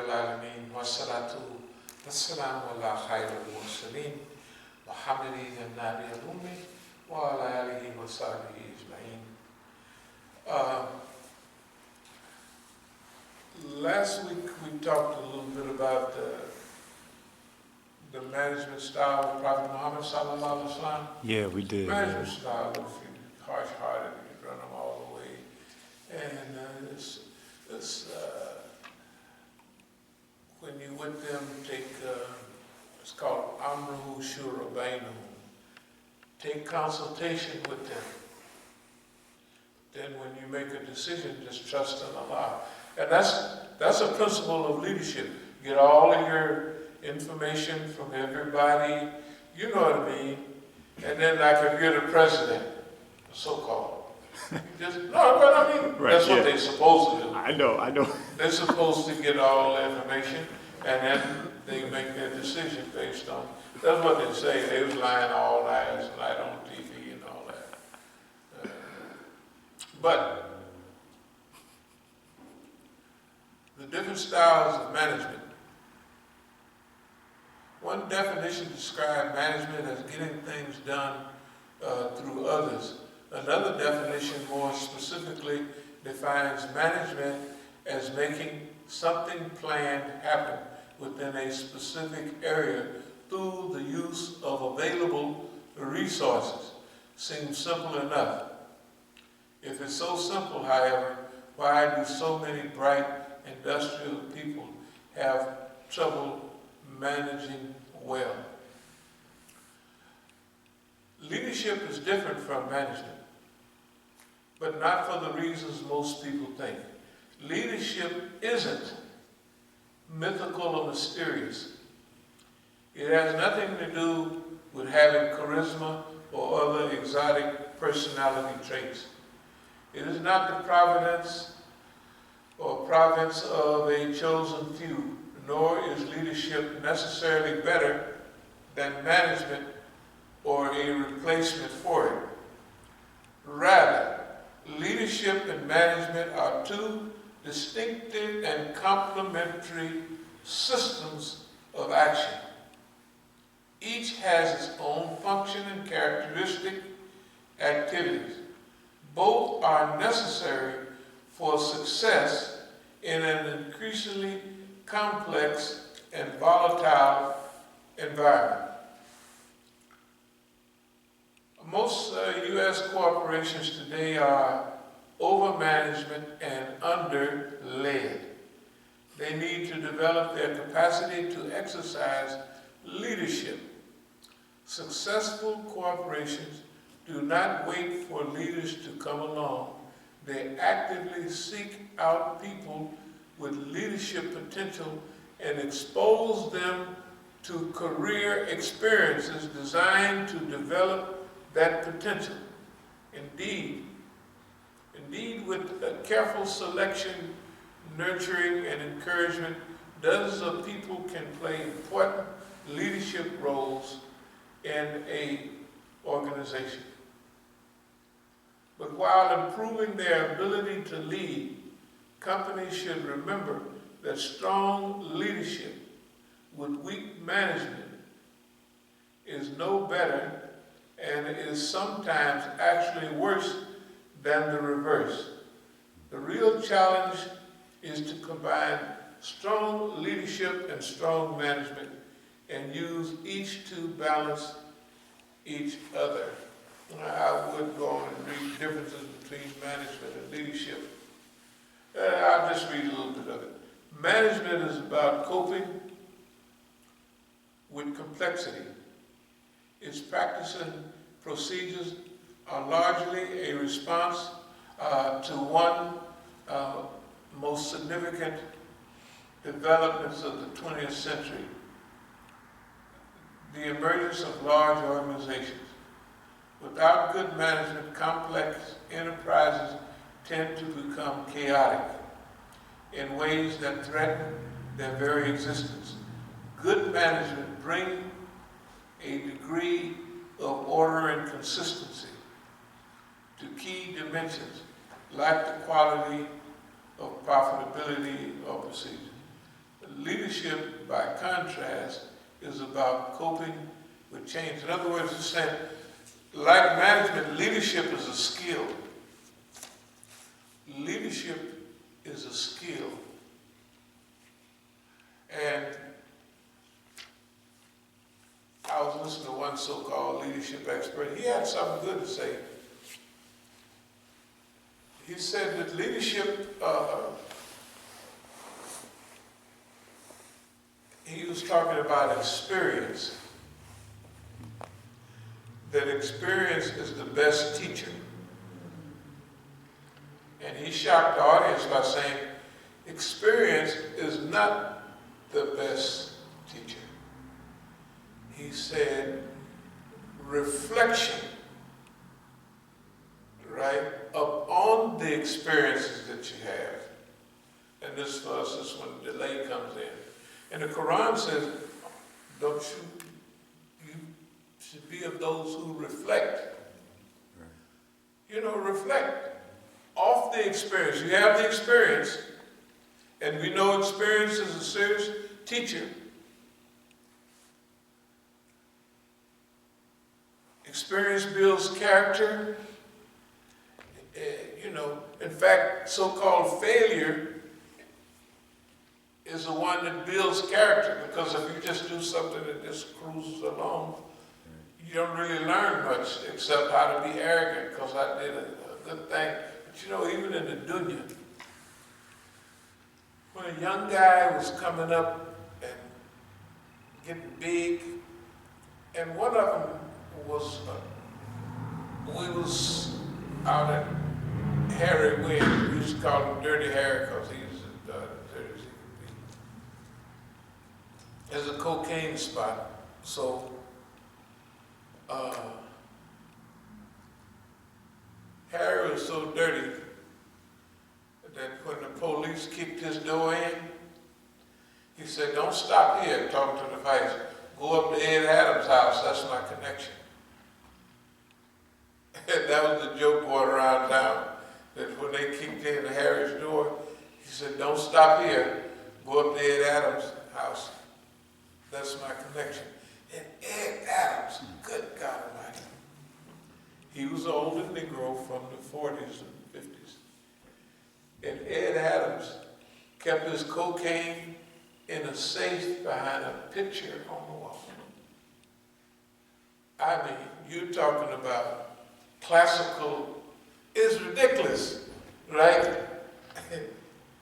العالمين والصلاة والسلام على خير المرسلين محمد النبي الأمي وعلى آله وصحبه أجمعين. Last week we talked a little bit about the management style of Prophet Muhammad sallallahu alaihi wasallam. Yeah, we did. Management style, if you're harsh-hearted, you run them all the way, and it's when you with them take it's called Amruhu Shura Bainahum. Take consultation with them. Then when you make a decision, just trust in Allah. And that's a principle of leadership. Get all of your information from everybody, you know what I mean? And then like if you're the president, so-called, no, but I mean, right, that's what they're supposed to do. I know. They're supposed to get all the information, and then they make their decision based on, that's what they say. They was lying all night on TV and all that. But the different styles of management. One definition describes management as getting things done through others. Another definition more specifically defines management as making something planned happen within a specific area through the use of available resources. Seems simple enough. If it's so simple, however, why do so many bright industrial people have trouble managing well? Leadership is different from management, but not for the reasons most people think. Leadership isn't mythical or mysterious. It has nothing to do with having charisma or other exotic personality traits. It is not the providence or province of a chosen few, nor is leadership necessarily better than management or a replacement for it. Rather, leadership and management are two distinctive and complementary systems of action. Each has its own function and characteristic activities. Both are necessary for success in an increasingly complex and volatile environment. Most U.S. corporations today are over-management and under-led. They need to develop their capacity to exercise leadership. Successful corporations do not wait for leaders to come along. They actively seek out people with leadership potential and expose them to career experiences designed to develop that potential. Indeed, with a careful selection, nurturing, and encouragement, dozens of people can play important leadership roles in an organization. But while improving their ability to lead, companies should remember that strong leadership with weak management is no better and is sometimes actually worse than the reverse. The real challenge is to combine strong leadership and strong management and use each to balance each other. I would go on and read differences between management and leadership. I'll just read a little bit of it. Management is about coping with complexity. Its practice and procedures are largely a response to one most significant developments of the 20th century, the emergence of large organizations. Without good management, complex enterprises tend to become chaotic in ways that threaten their very existence. Good management brings a degree of order and consistency to key dimensions like the quality of profitability or procedure. Leadership, by contrast, is about coping with change. In other words, it's saying, like management, leadership is a skill. Leadership is a skill. And I was listening to one so-called leadership expert. He had something good to say. He said that leadership, he was talking about experience. That experience is the best teacher. And he shocked the audience by saying, experience is not the best teacher. He said, reflection, right, upon the experiences that you have. And this for us is when delay comes in. And the Quran says, don't you should be of those who reflect. You know, reflect off the experience. You have the experience, and we know experience is a serious teacher. Experience builds character. You know, in fact, so-called failure is the one that builds character, because if you just do something that just cruises along, you don't really learn much except how to be arrogant, because I did a good thing. But you know, even in the dunya, when a young guy was coming up and getting big, and one of them was, we was out at Harry Wynn. We used to call him Dirty Harry because he was as dirty as he could be. There's a cocaine spot. So Harry was so dirty that when the police kicked his door in, he said, don't stop here talking to the vice. Go up to Ed Adams' house, that's my connection. And that was the joke going around town, that when they kicked in Harry's door, he said, don't stop here, go up to Ed Adams' house. That's my connection. And Ed Adams, good God Almighty, he was an older Negro from the 40s and 50s. And Ed Adams kept his cocaine in a safe behind a picture on the wall. I mean, you're talking about classical, it's ridiculous, right?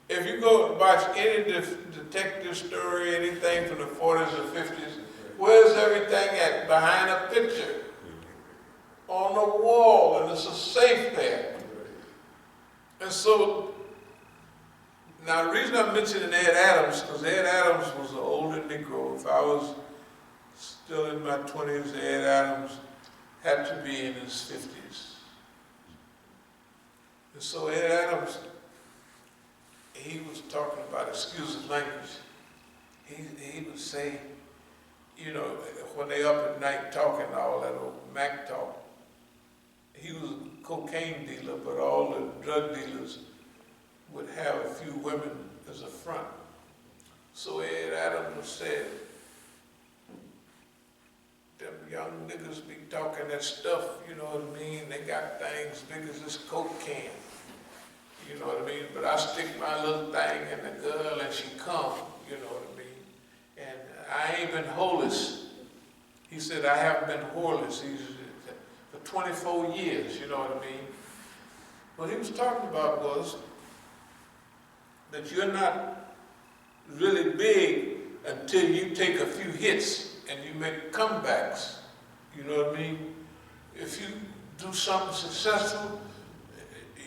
If you go watch any detective story, anything from the 40s or 50s, where's everything at? Behind a picture on the wall, and it's a safe there. And so, now the reason I'm mentioning Ed Adams, because Ed Adams was an older Negro. If I was still in my 20s, Ed Adams had to be in his 50s. And so Ed Adams, he was talking about, excuse the language, he would say, you know, when they up at night talking all that old Mac talk, he was a cocaine dealer, but all the drug dealers would have a few women as a front. So Ed Adams said, them young niggas be talking that stuff, you know what I mean? They got things big as this Coke can, you know what I mean? But I stick my little thing in the girl and she come, you know what I mean? And I ain't been wholeless. He said, I haven't been wholeless for 24 years, you know what I mean? What he was talking about was that you're not really big until you take a few hits and you make comebacks, you know what I mean? If you do something successful,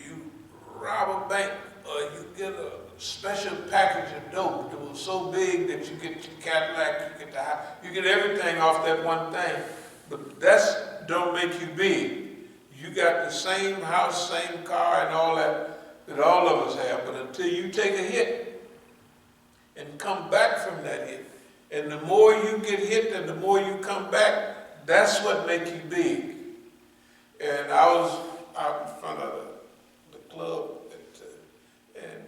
you rob a bank or you get a special package of dope that was so big that you get your Cadillac, you get the house, you get everything off that one thing, but that's don't make you big. You got the same house, same car and all that all of us have, but until you take a hit and come back from that hit, and the more you get hit and the more you come back, that's what makes you big. And I was out in front of the club, and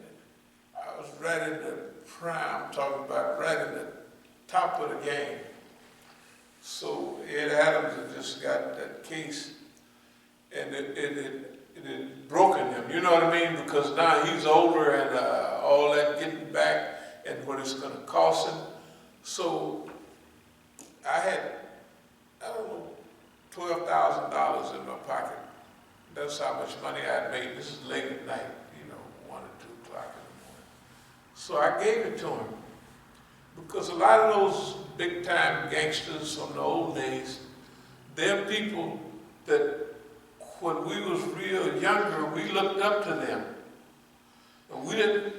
I was right in the prime, I'm talking about right in the top of the game. So Ed Adams had just got that case, and it had broken him, you know what I mean? Because now he's older and all that getting back and what it's going to cost him. So I had, I don't know, $12,000 in my pocket. That's how much money I had made. This is late at night, 1 or 2 o'clock in the morning. So I gave it to him. Because a lot of those big-time gangsters from the old days, they're people that when we was real younger, we looked up to them. And we didn't,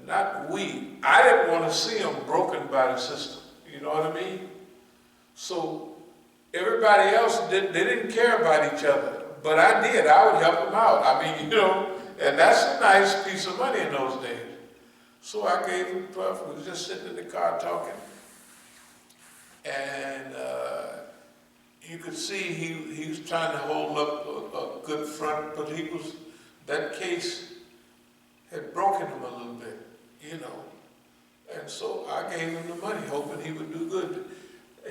I didn't want to see them broken by the system. You know what I mean? So everybody else, they didn't care about each other. But I did. I would help them out. I mean, and that's a nice piece of money in those days. So I gave him 12. We were just sitting in the car talking. And you could see he was trying to hold up a good front, but that case had broken him a little bit, And so I gave him the money, hoping he would do good.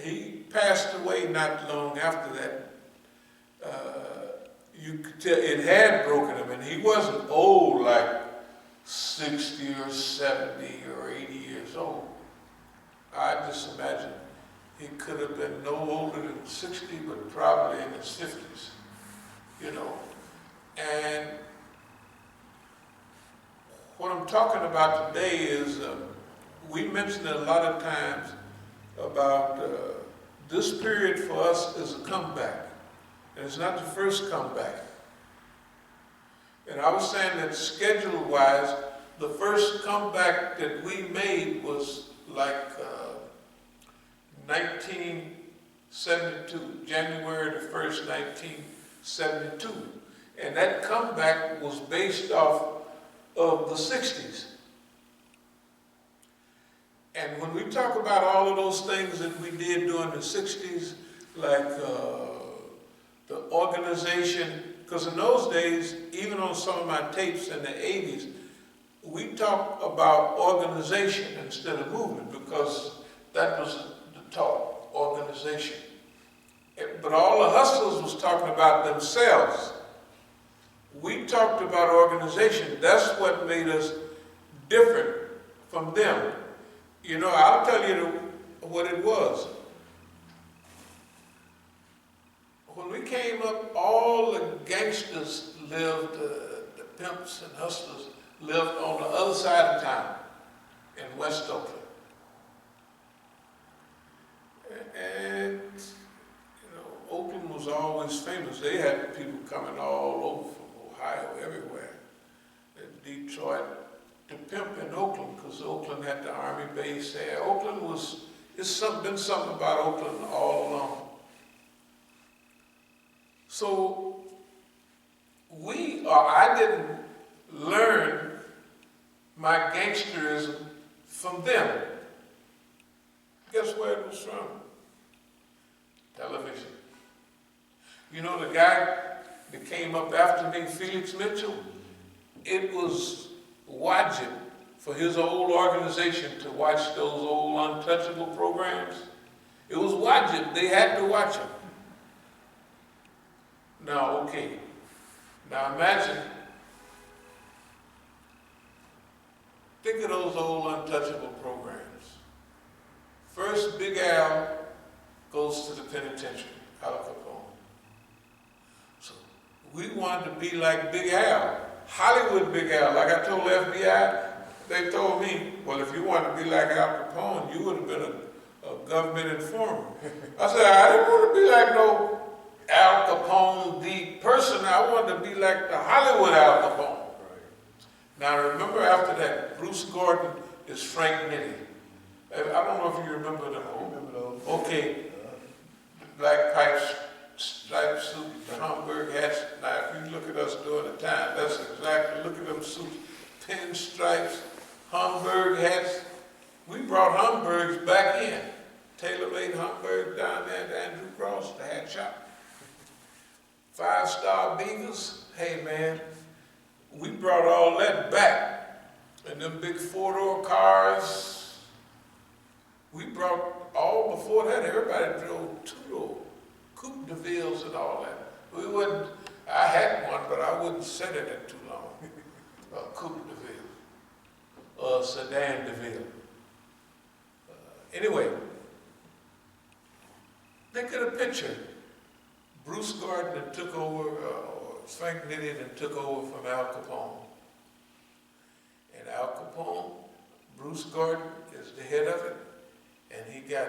He passed away not long after that. You could tell it had broken him, and he wasn't old, like 60 or 70 or 80 years old. I just imagine he could have been no older than 60, but probably in his 50s, And what I'm talking about today is, we mentioned it a lot of times about this period for us is a comeback. And it's not the first comeback. And I was saying that schedule-wise, the first comeback that we made was like 1972, January the 1st, 1972. And that comeback was based off of the 60s. And when we talk about all of those things that we did during the 60s, like the organization, because in those days, even on some of my tapes in the 80s, we talked about organization instead of movement, because that was the talk, organization. But all the hustlers was talking about themselves. We talked about organization. That's what made us different from them. I'll tell you what it was. When we came up, all the gangsters lived, the pimps and hustlers lived on the other side of town in West Oakland. And, Oakland was always famous. They had people coming all over from Ohio, everywhere. And Detroit, to pimp in Oakland, because Oakland had the Army base there. Oakland it's been something about Oakland all along. So I didn't learn my gangsterism from them. Guess where it was from? Television. The guy that came up after me, Felix Mitchell, it was wajib for his old organization to watch those old untouchable programs. It was wajib. They had to watch them. Now, okay. Now imagine, think of those old untouchable programs. First, Big Al goes to the penitentiary, Al Capone. So we wanted to be like Big Al, Hollywood Big Al. Like I told the FBI, they told me, well, if you wanted to be like Al Capone, you would have been a government informer. I said, I didn't want to be like no Al Capone, the person. I wanted to be like the Hollywood Al Capone. Right. Now remember after that, Bruce Gordon is Frank Nitti. I don't know if you remember them. I remember those. Okay. Black pipes, striped suit, Hamburg hats. Now if you look at us during the time, that's exactly, look at them suits. Pinstripes, Hamburg hats. We brought Hamburgs back in. Tailor-made Hamburg down there at Andrew Cross, the hat shop. 5-star Beavers, hey man, we brought all that back. And And them big four-door cars, we brought, all before that, everybody drove two-door, coupe de villes and all that. We wouldn't, I had one, but I wouldn't sit in it too long. A coupe de ville, or a sedan de ville. Anyway, think of the picture. Bruce Gordon took over, Frank Nitty and took over from Al Capone. And Al Capone, Bruce Gordon is the head of it, and he got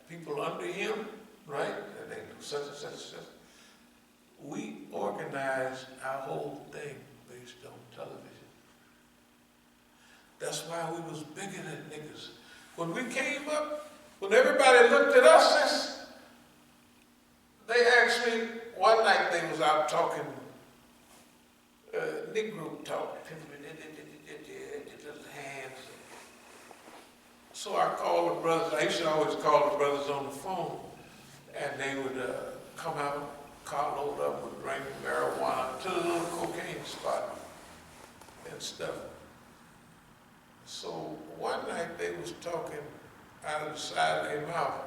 people under him, right? And they do such and such and such. We organized our whole thing based on television. That's why we was bigger than niggas. When we came up, when everybody looked at us, they asked me, one night they was out talking, Negro talk, hands. So I called the brothers, I used to always call the brothers on the phone, and they would come out, car load up with bring marijuana to the little cocaine spot and stuff. So one night they was talking out of the side of their mouth.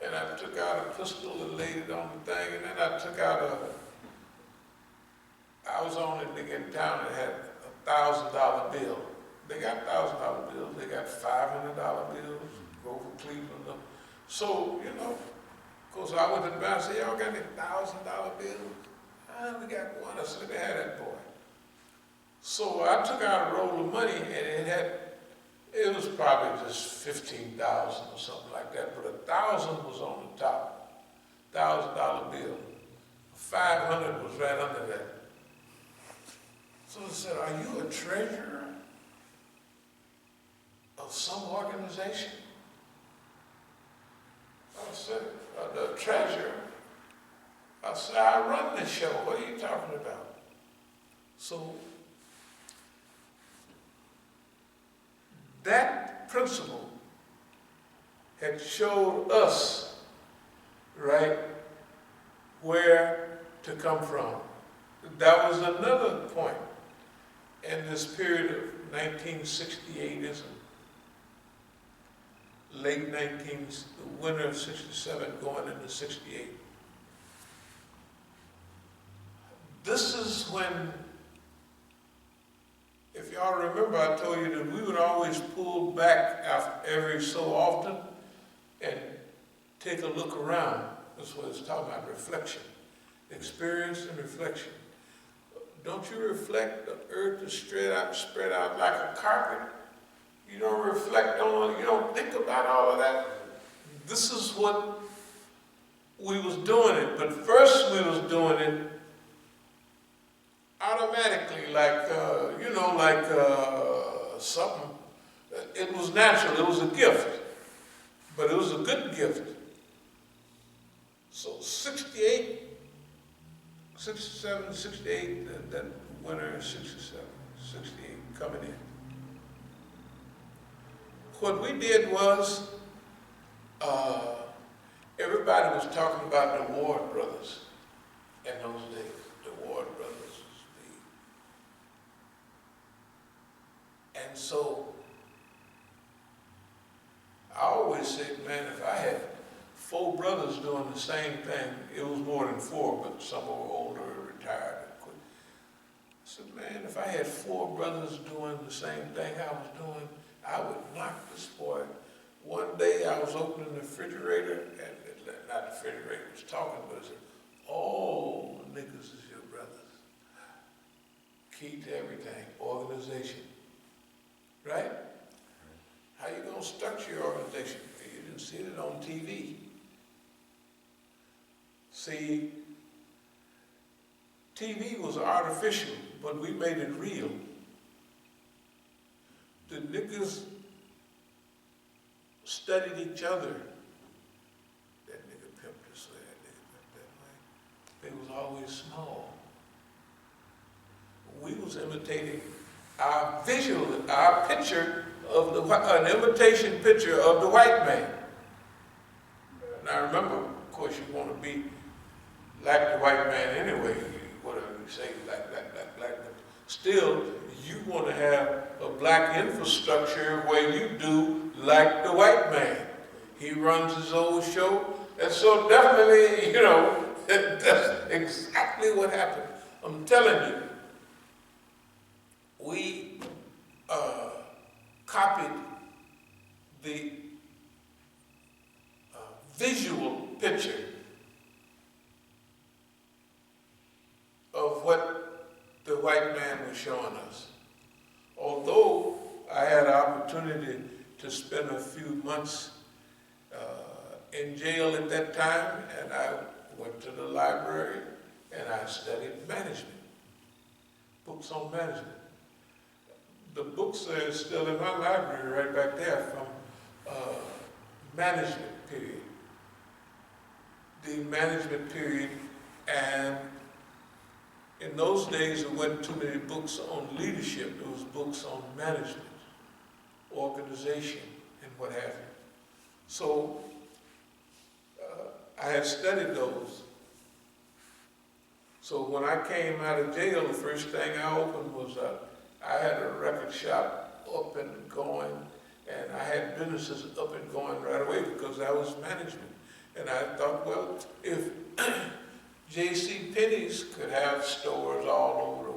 And I took out a pistol and laid it on the thing, and then I took out I was on a nigga in town that had $1,000 bill. They got $1,000 bills, they got $500 bills, Grover Cleveland. So, you know, of course I went to the bank and said, y'all got any $1,000 bills? We got one. I said, let me have that boy. So I took out a roll of money, and it was probably just $15,000 or something like that, but $1,000 was on the top, $1,000 bill. 500 was right under that. So I said, are you a treasurer of some organization? I said, the treasurer. I said, I run this show. What are you talking about? So that principle had showed us, right, where to come from. That was another point in this period of 1968ism, late 19s, the winter of 67 going into 68. This is when, if y'all remember, I told you that we would always pull back after every so often and take a look around. That's what it's talking about, reflection. Experience and reflection. Don't you reflect? The earth is spread out like a carpet. You don't reflect on it, you don't think about all of that. This is what we was doing it, but first we was doing it automatically, like, something. It was natural, it was a gift, but it was a good gift. So 68, 67, 68, that winter in 67, 68, coming in. What we did was, everybody was talking about the Ward brothers in those days. The Ward brothers. And so, I always said, man, if I had 4 brothers doing the same thing, it was more than 4, but some were older, retired, and quit. I said, man, if I had 4 brothers doing the same thing I was doing, I would knock this boy. One day I was opening the refrigerator, and not the refrigerator, it was talking, but it said, all niggas is your brothers. Key to everything, organization. Right? How you gonna structure your organization? You didn't see it on TV. See, TV was artificial, but we made it real. The niggas studied each other. That nigga pimped this way, that nigga pimped that way. They was always small. We was imitating our visual, our picture of an imitation picture of the white man. Now remember, of course, you want to be like the white man anyway, whatever you say, like. Still, you want to have a black infrastructure where you do like the white man. He runs his own show. And so definitely, that's exactly what happened. I'm telling you, we copied the visual picture of what the white man was showing us. Although I had an opportunity to spend a few months in jail at that time, and I went to the library and I studied management, books on management. The books are still in my library right back there from management period. The management period, and in those days there wasn't too many books on leadership, there was books on management, organization, and what have you. So I had studied those. So when I came out of jail, the first thing I opened was I had a record shop up and going, and I had businesses up and going right away because I was management. And I thought, well, if J.C. Penney's could have stores all over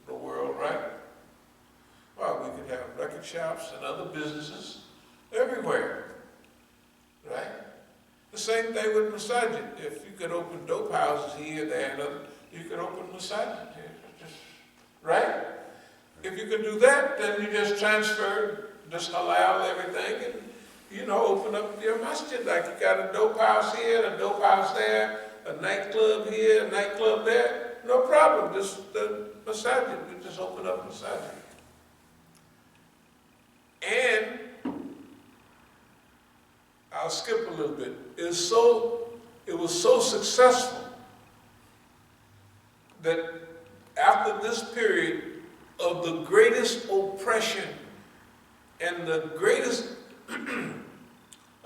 the world, right? Well, we could have record shops and other businesses everywhere, right? The same thing with Masjid. If you could open dope houses here, there, and other, you could open Masjid here, right? If you could do that, then you just transfer, just halal everything, and open up your masjid. Like you got a dope house here, a dope house there, a nightclub here, a nightclub there. No problem. Just the masjid. We just open up masjid. And I'll skip a little bit. It was so successful that after this period of the greatest oppression and the greatest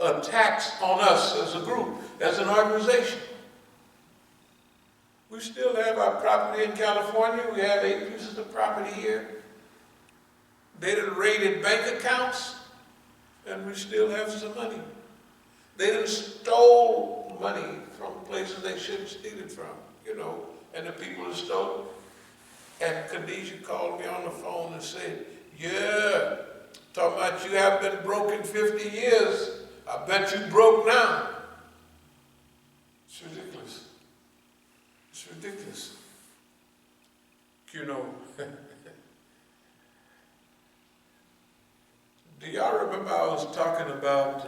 attacks on us as a group, as an organization, we still have our property in California. We have 8 pieces of property here. They done raided bank accounts, and we still have some money. They done stole money from places they shouldn't steal it from, and the people that stole it. And Khadijah called me on the phone and said, yeah, talking about you have been broke in 50 years. I bet you broke now. It's ridiculous. It's ridiculous. Do y'all remember I was talking about